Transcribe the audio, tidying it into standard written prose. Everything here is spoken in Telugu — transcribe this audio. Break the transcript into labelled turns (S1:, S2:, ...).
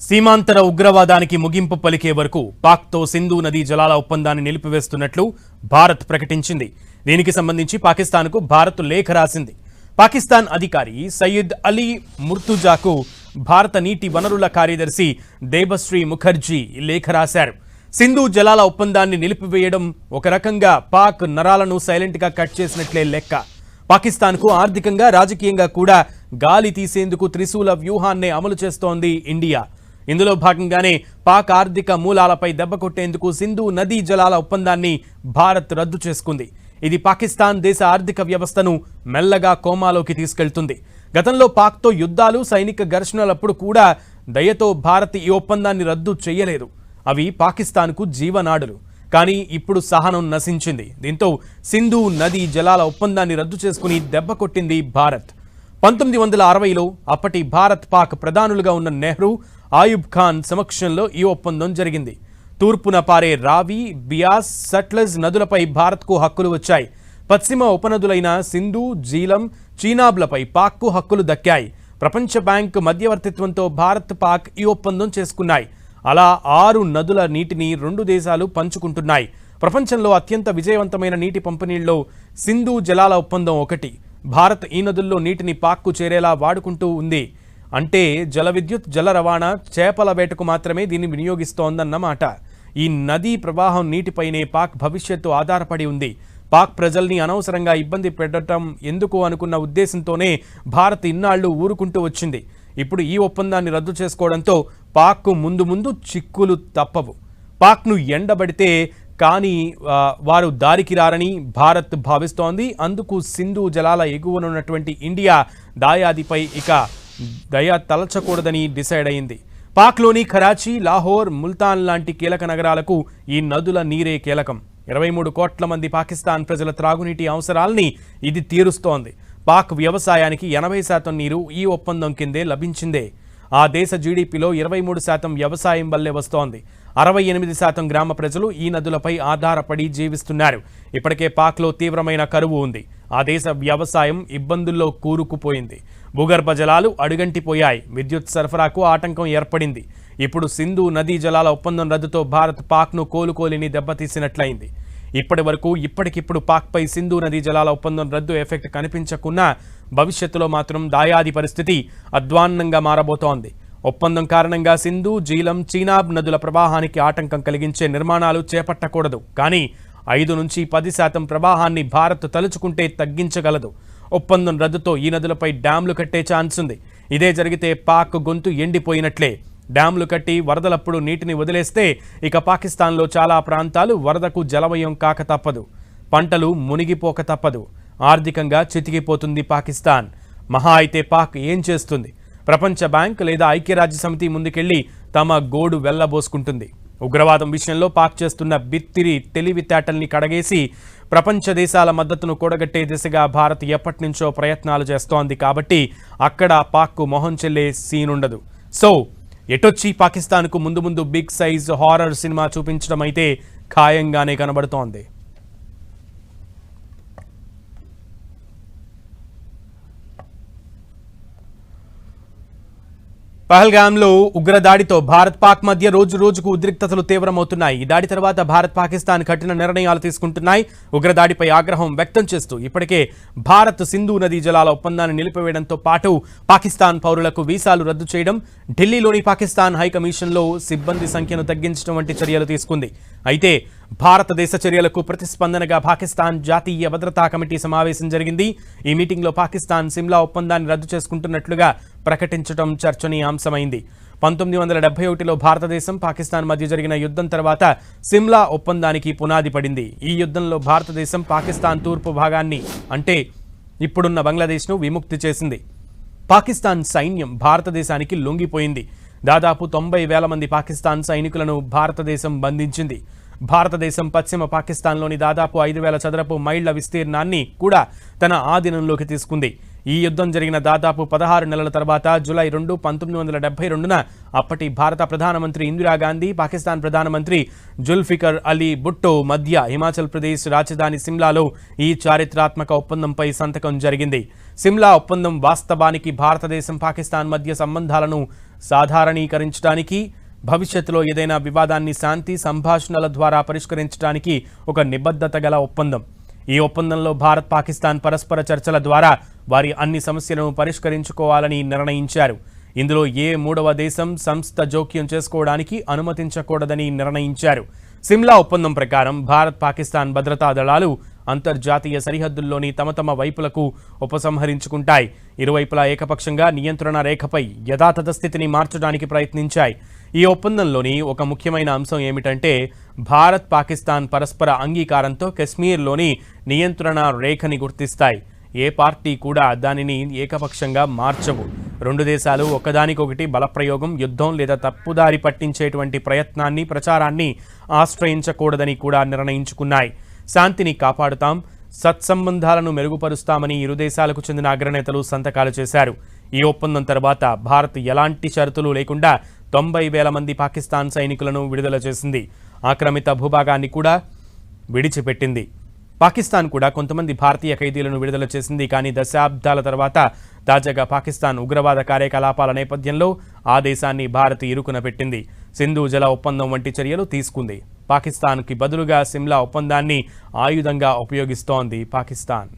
S1: సీమాంతర ఉగ్రవాదానికి ముగింపు పలికే వరకు పాక్తో సింధు నదీ జలాల ఒప్పందాన్ని నిలిపివేస్తున్నట్లు భారత్ ప్రకటించింది. దీనికి సంబంధించి పాకిస్తాన్కు భారత్ లేఖ రాసింది. పాకిస్తాన్ అధికారి సయ్యద్ అలీ ముర్తుజాకు భారత నీటి వనరుల కార్యదర్శి దేబశ్రీ ముఖర్జీ లేఖ రాశారు. సింధు జలాల ఒప్పందాన్ని నిలిపివేయడం ఒక రకంగా పాక్ నరాలను సైలెంట్గా కట్ చేసినట్లే లెక్క. పాకిస్తాన్కు ఆర్థికంగా రాజకీయంగా కూడా గాలి తీసేందుకు త్రిశూల వ్యూహాన్నే అమలు చేస్తోంది ఇండియా. ఇందులో భాగంగానే పాక్ ఆర్థిక మూలాలపై దెబ్బ కొట్టేందుకు సింధు నదీ జలాల ఒప్పందాన్ని భారత్ రద్దు చేసుకుంది. ఇది పాకిస్తాన్ దేశ ఆర్థిక వ్యవస్థను మెల్లగా కోమాలోకి తీసుకెళ్తుంది. గతంలో పాక్తో యుద్ధాలు, సైనిక ఘర్షణలప్పుడు కూడా దయతో భారత్ ఈ ఒప్పందాన్ని రద్దు చేయలేదు. అవి పాకిస్తాన్కు జీవనాడులు. కానీ ఇప్పుడు సహనం నశించింది. దీంతో సింధు నదీ జలాల ఒప్పందాన్ని రద్దు చేసుకుని దెబ్బ కొట్టింది భారత్. 1960లో అప్పటి భారత్ పాక్ ప్రధానులుగా ఉన్న నెహ్రూ, ఆయుబ్ ఖాన్ సమక్షంలో ఈ ఒప్పందం జరిగింది. తూర్పున పారే రావి, బియాస్, సట్లెజ్ నదులపై భారత్కు హక్కులు వచ్చాయి. పశ్చిమ ఉపనదులైన సింధు, జీలం, చీనాబ్లపై పాక్కు హక్కులు దక్కాయి. ప్రపంచ బ్యాంక్ మధ్యవర్తిత్వంతో భారత్, పాక్ ఈ ఒప్పందం చేసుకున్నాయి. అలా 6 నదుల నీటిని 2 దేశాలు పంచుకుంటున్నాయి. ప్రపంచంలో అత్యంత విజయవంతమైన నీటి పంపిణీల్లో సింధు జలాల ఒప్పందం ఒకటి. భారత్ ఈ నదుల్లో నీటిని పాక్కు చేరేలా వాడుకుంటూ ఉంది. అంటే జల విద్యుత్, జల రవాణా, చేపల వేటకు మాత్రమే దీన్ని వినియోగిస్తోందన్నమాట. ఈ నదీ ప్రవాహం నీటిపైనే పాక్ భవిష్యత్తు ఆధారపడి ఉంది. పాక్ ప్రజల్ని అనవసరంగా ఇబ్బంది పెట్టడం ఎందుకు అనుకున్న ఉద్దేశంతోనే భారత్ ఇన్నాళ్లు ఊరుకుంటూ వచ్చింది. ఇప్పుడు ఈ ఒప్పందాన్ని రద్దు చేసుకోవడంతో పాక్కు ముందు చిక్కులు తప్పవు. పాక్ను ఎండబడితే కానీ వారు దారికి రారని భారత్ భావిస్తోంది. అందుకు సింధు జలాల ఎగువనున్నటువంటి ఇండియా దాయాదిపై ఇక దయ తలచకూడదని డిసైడ్ అయింది. పాక్లోని కరాచీ, లాహోర్, ముల్తాన్ లాంటి కీలక నగరాలకు ఈ నదుల నీరే కీలకం. 23 కోట్ల మంది పాకిస్తాన్ ప్రజల త్రాగునీటి అవసరాల్ని ఇది తీరుస్తోంది. పాక్ వ్యవసాయానికి 80% నీరు ఈ ఒప్పందం కిందే లభించిందే. ఆ దేశ జీడీపీలో 23% వ్యవసాయం వల్లే వస్తోంది. 68% గ్రామ ప్రజలు ఈ నదులపై ఆధారపడి జీవిస్తున్నారు. ఇప్పటికే పాక్లో తీవ్రమైన కరువు ఉంది. ఆ దేశ వ్యవసాయం ఇబ్బందుల్లో కూరుకుపోయింది. భూగర్భ జలాలు అడుగంటిపోయాయి. విద్యుత్ సరఫరాకు ఆటంకం ఏర్పడింది. ఇప్పుడు సింధు నదీ జలాల ఒప్పందం రద్దుతో భారత్ పాక్ను కోలుకోలేని దెబ్బతీసినట్లయింది. ఇప్పటి వరకు ఇప్పటికిప్పుడు పాక్పై సింధు నదీ జలాల ఒప్పందం రద్దు ఎఫెక్ట్ కనిపించకున్నా భవిష్యత్తులో మాత్రం దాయాది పరిస్థితి అధ్వాన్నంగా మారబోతోంది. ఒప్పందం కారణంగా సింధు, జీలం, చీనాబ్ నదుల ప్రవాహానికి ఆటంకం కలిగించే నిర్మాణాలు చేపట్టకూడదు. కానీ 5 నుంచి 10% ప్రవాహాన్ని భారత్ తలుచుకుంటే తగ్గించగలదు. ఒప్పందం రద్దుతో ఈ నదులపై డ్యాంలు కట్టే ఛాన్స్ ఉంది. ఇదే జరిగితే పాక్ గొంతు ఎండిపోయినట్లే. డ్యాంలు కట్టి వరదలప్పుడు నీటిని వదిలేస్తే ఇక పాకిస్తాన్లో చాలా ప్రాంతాలు వరదకు జలమయం కాక తప్పదు. పంటలు మునిగిపోక తప్పదు. ఆర్థికంగా చితికిపోతుంది పాకిస్తాన్. మహా అయితే పాక్ ఏం చేస్తుంది? ప్రపంచ బ్యాంక్ లేదా ఐక్యరాజ్య సమితి ముందుకెళ్లి తమ గోడు వెళ్లబోసుకుంటుంది. ఉగ్రవాదం విషయంలో పాక్ చేస్తున్న బిత్తిరి తెలివితేటల్ని కడగేసి ప్రపంచ దేశాల మద్దతును కూడగట్టే దిశగా భారత్ ఎప్పటినుంచో ప్రయత్నాలు చేస్తోంది. కాబట్టి అక్కడ పాక్కు మొహం చెల్లే సీనుండదు. సో ఎటొచ్చి పాకిస్తాన్కు ముందు బిగ్ సైజ్ హారర్ సినిమా చూపించడం అయితే ఖాయంగానే కనబడుతోంది. పహల్గామ్లో ఉగ్రదాడితో భారత్ పాక్ మధ్య రోజుకు ఉద్రిక్తతలు తీవ్రమవుతున్నాయి. ఈ దాడి తర్వాత భారత్, పాకిస్తాన్ కఠిన నిర్ణయాలు తీసుకుంటున్నాయి. ఉగ్రదాడిపై ఆగ్రహం వ్యక్తం చేస్తూ ఇప్పటికే భారత్ సింధు నదీ జలాల ఒప్పందాన్ని నిలిపివేయడంతో పాటు పాకిస్తాన్ పౌరులకు వీసాలు రద్దు చేయడం, ఢిల్లీలోని పాకిస్తాన్ హైకమిషన్లో సిబ్బంది సంఖ్యను తగ్గించడం వంటి చర్యలు తీసుకుంది. అయితే భారతదేశ చర్యలకు ప్రతిస్పందనగా పాకిస్తాన్ జాతీయ భద్రతా కమిటీ సమావేశం జరిగింది. ఈ మీటింగ్లో పాకిస్తాన్ సిమ్లా ఒప్పందాన్ని రద్దు చేసుకుంటున్నట్లుగా ప్రకటించడం చర్చనీయాంశమైంది. 1971లో భారతదేశం, పాకిస్తాన్ మధ్య జరిగిన యుద్ధం తర్వాత సిమ్లా ఒప్పందానికి పునాది పడింది. ఈ యుద్ధంలో భారతదేశం పాకిస్తాన్ తూర్పు భాగాన్ని అంటే ఇప్పుడున్న బంగ్లాదేశ్ను విముక్తి చేసింది. పాకిస్తాన్ సైన్యం భారతదేశానికి లొంగిపోయింది. దాదాపు 90,000 మంది పాకిస్తాన్ సైనికులను భారతదేశం బంధించింది. భారతదేశం పశ్చిమ పాకిస్తాన్లోని దాదాపు 5,000 చదరపు మైళ్ల విస్తీర్ణాన్ని కూడా తన ఆధీనంలోకి తీసుకుంది. ఈ యుద్ధం జరిగిన దాదాపు 16 నెలల తర్వాత జూలై 2, 1972న అప్పటి భారత ప్రధానమంత్రి ఇందిరాగాంధీ, పాకిస్తాన్ ప్రధానమంత్రి జుల్ఫికర్ అలీ భుట్టో మధ్య హిమాచల్ ప్రదేశ్ రాజధాని సిమ్లాలో ఈ చారిత్రాత్మక ఒప్పందంపై సంతకం జరిగింది. సిమ్లా ఒప్పందం వాస్తవానికి భారతదేశం, పాకిస్తాన్ మధ్య సంబంధాలను సాధారణీకరించడానికి, భవిష్యత్తులో ఏదైనా వివాదాన్ని శాంతి సంభాషణల ద్వారా పరిష్కరించడానికి ఒక నిబద్ధత గల ఒప్పందం. ఈ ఒప్పందంలో భారత్, పాకిస్తాన్ పరస్పర చర్చల ద్వారా వారి అన్ని సమస్యలను పరిష్కరించుకోవాలని నిర్ణయించారు. ఇందులో ఏ మూడవ దేశం, సంస్థ జోక్యం చేసుకోవడానికి అనుమతించకూడదని నిర్ణయించారు. సిమ్లా ఒప్పందం ప్రకారం భారత్, పాకిస్తాన్ భద్రతా దళాలు అంతర్జాతీయ సరిహద్దుల్లోని తమ తమ వైపులకు ఉపసంహరించుకుంటాయి. ఇరువైపులా ఏకపక్షంగా నియంత్రణ రేఖపై యథాతథ స్థితిని మార్చడానికి ప్రయత్నించాయి. ఈ ఒప్పందంలోని ఒక ముఖ్యమైన అంశం ఏమిటంటే, భారత్, పాకిస్తాన్ పరస్పర అంగీకారంతో కశ్మీర్లోని నియంత్రణ రేఖని గుర్తిస్తాయి. ఏ పార్టీ కూడా దానిని ఏకపక్షంగా మార్చవు. రెండు దేశాలు ఒకదానికొకటి బలప్రయోగం, యుద్ధం లేదా తప్పుదారి పట్టించేటువంటి ప్రయత్నాన్ని, ప్రచారాన్ని ఆశ్రయించకూడదని కూడా నిర్ణయించుకున్నాయి. శాంతిని కాపాడుతాం, సత్సంబంధాలను మెరుగుపరుస్తామని ఇరు దేశాలకు చెందిన అగ్రనేతలు సంతకాలు చేశారు. ఈ ఒప్పందం తర్వాత భారత్ ఎలాంటి షరతులు లేకుండా 90,000 మంది పాకిస్తాన్ సైనికులను విడుదల చేసింది. ఆక్రమిత భూభాగాన్ని కూడా విడిచిపెట్టింది. పాకిస్తాన్ కూడా కొంతమంది భారతీయ ఖైదీలను విడుదల చేసింది. కానీ దశాబ్దాల తర్వాత తాజాగా పాకిస్తాన్ ఉగ్రవాద కార్యకలాపాల నేపథ్యంలో ఆ దేశాన్ని భారత్ ఇరుకున పెట్టింది. సింధు జల ఒప్పందం వంటి చర్యలు తీసుకుంది. పాకిస్తాన్కి బదులుగా సిమ్లా ఒప్పందాన్ని ఆయుధంగా ఉపయోగిస్తోంది పాకిస్తాన్.